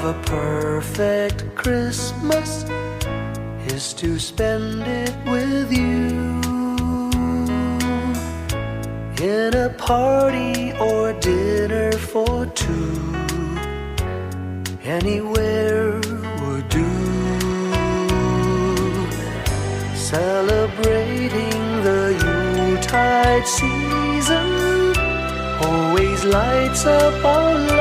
of a perfect Christmas is to spend it with you, in a party or dinner for two. Anywhere would do. Celebrating the Yuletide season always lights up our lives.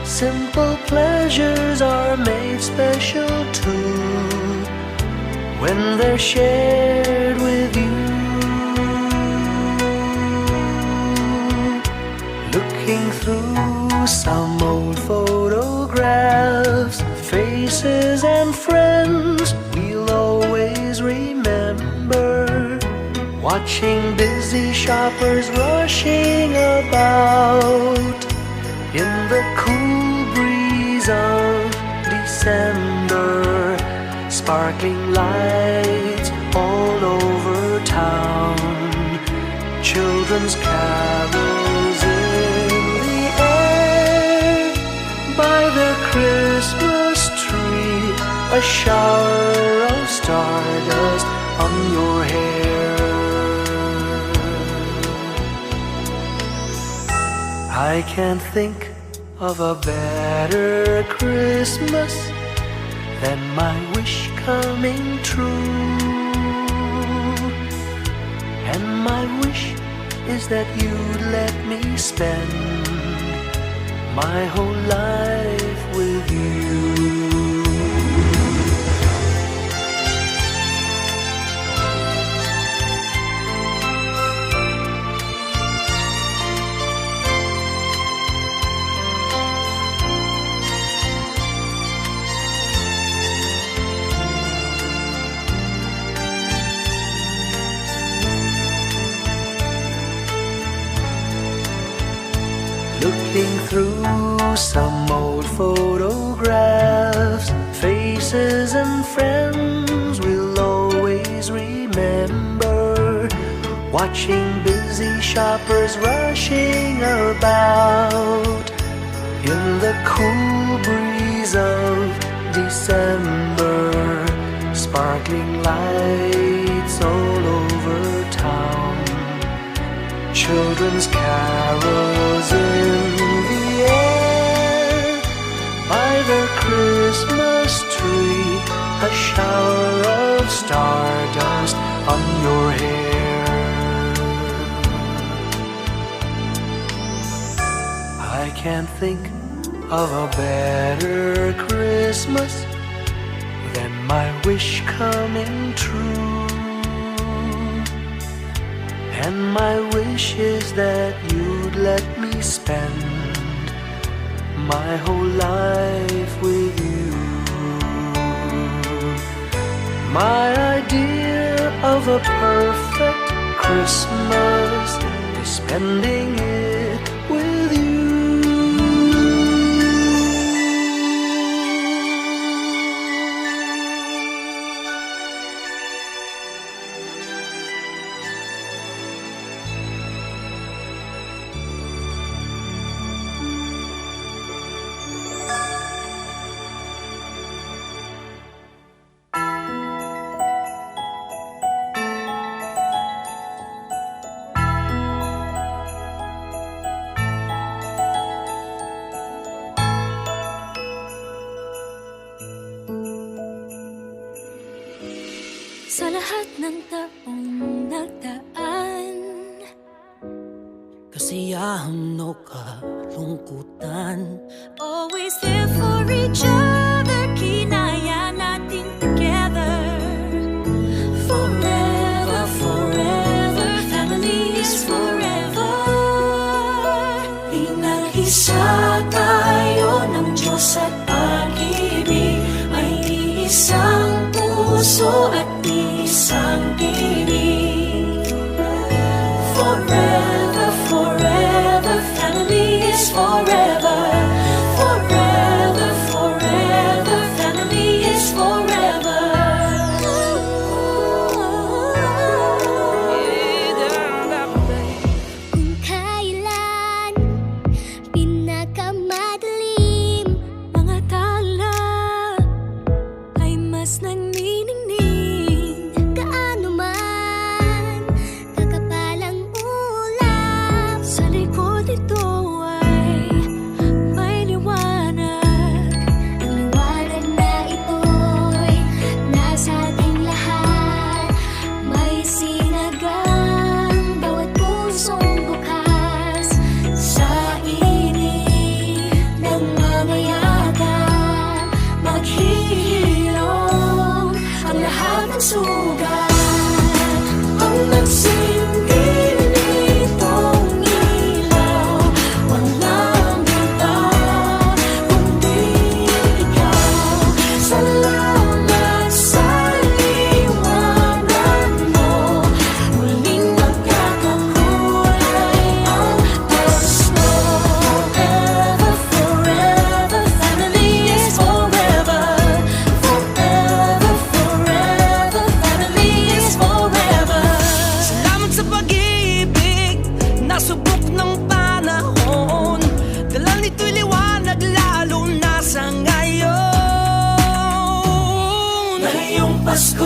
Simple pleasures are made special too when they're shared with you. Looking through some old photographs, faces and friends we'll always remember. Watching busy shoppers rushing about in the cool breeze of December. Sparkling lights all over town, children's carols in the air. By the Christmas tree, a shower of stardust on your hair. I can't think of a better Christmas than my wish coming true. And my wish is that you'd let me spend my whole life with you. Looking through some old photographs, faces and friends we'll always remember. Watching busy shoppers rushing about in the cool breeze of December. Sparkling lights all over town, children's carols in the air. By the Christmas tree, a shower of stardust on your hair. I can't think of a better Christmas than my wish coming true. And my wish is that you'd let me spend my whole life with you. My idea of a perfect Christmas is spending it with you. Sa lahat ng taong nagdaan, kasiyahan o kalungkutan, always there for each other, kinaya natin together. Forever, forever, family is forever. Pinag-isa tayo ng Diyos at pag-ibig, may iisang puso at isang tinig. Forever, forever, family is forever. Forever, forever, family is forever. Kung kailan pinaka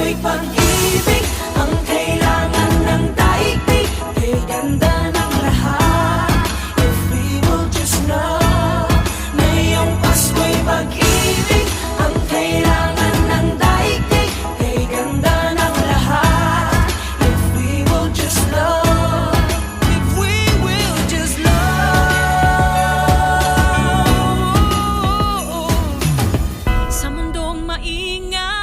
Pasko'y pag-ibig ang kailangan ng daigdig. Kay ganda ng lahat, if we will just know. Ngayong Pasko'y pag-ibig ang kailangan ng daigdig. Kay ganda ng lahat, if we will just love. If we will just love. Sa mundong maingay,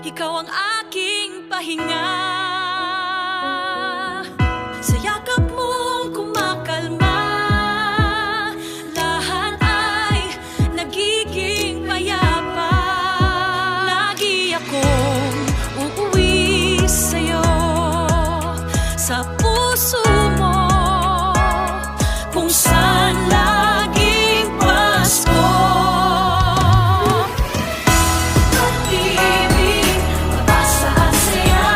ikaw ang aking pahinga. Sa yakap mong kumakalma, lahat ay nagiging payapa. Lagi akong uuwi sa'yo, sa puso mo, kung saan laging Pasko. Pag-ibig, mataas ang saya,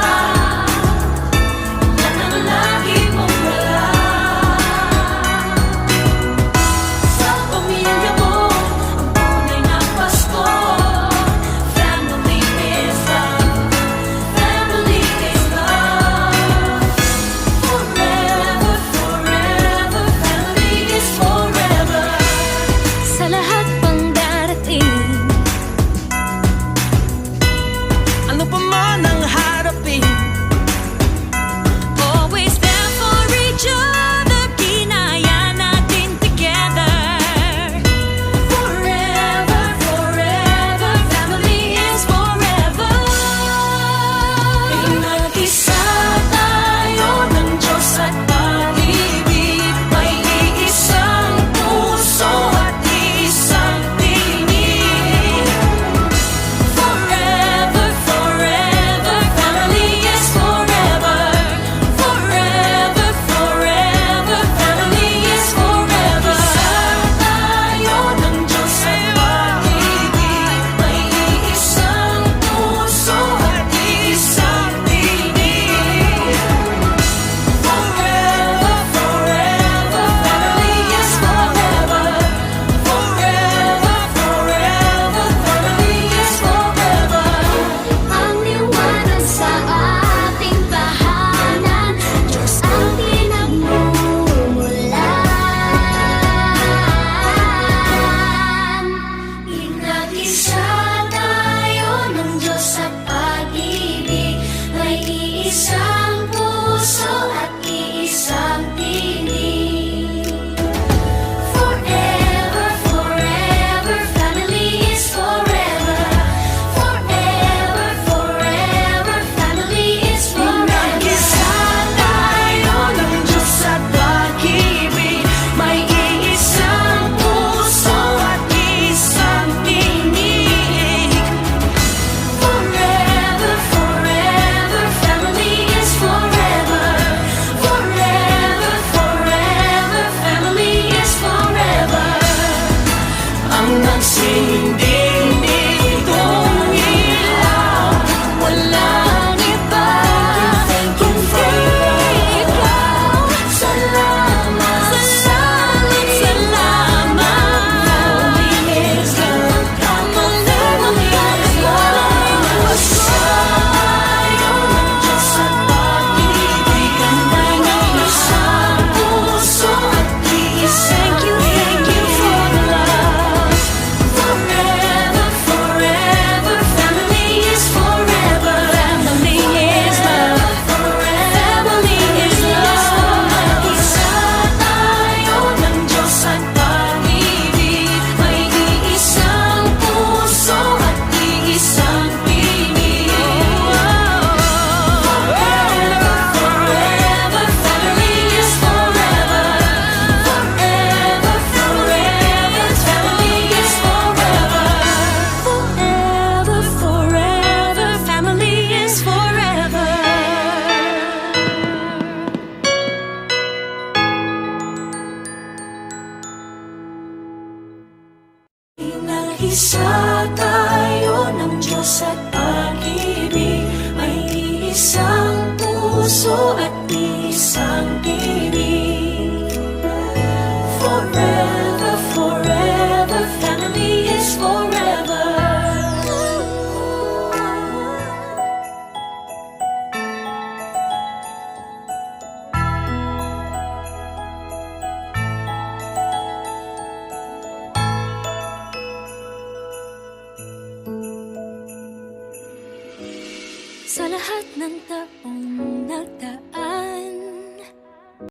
Sa lahat ng taong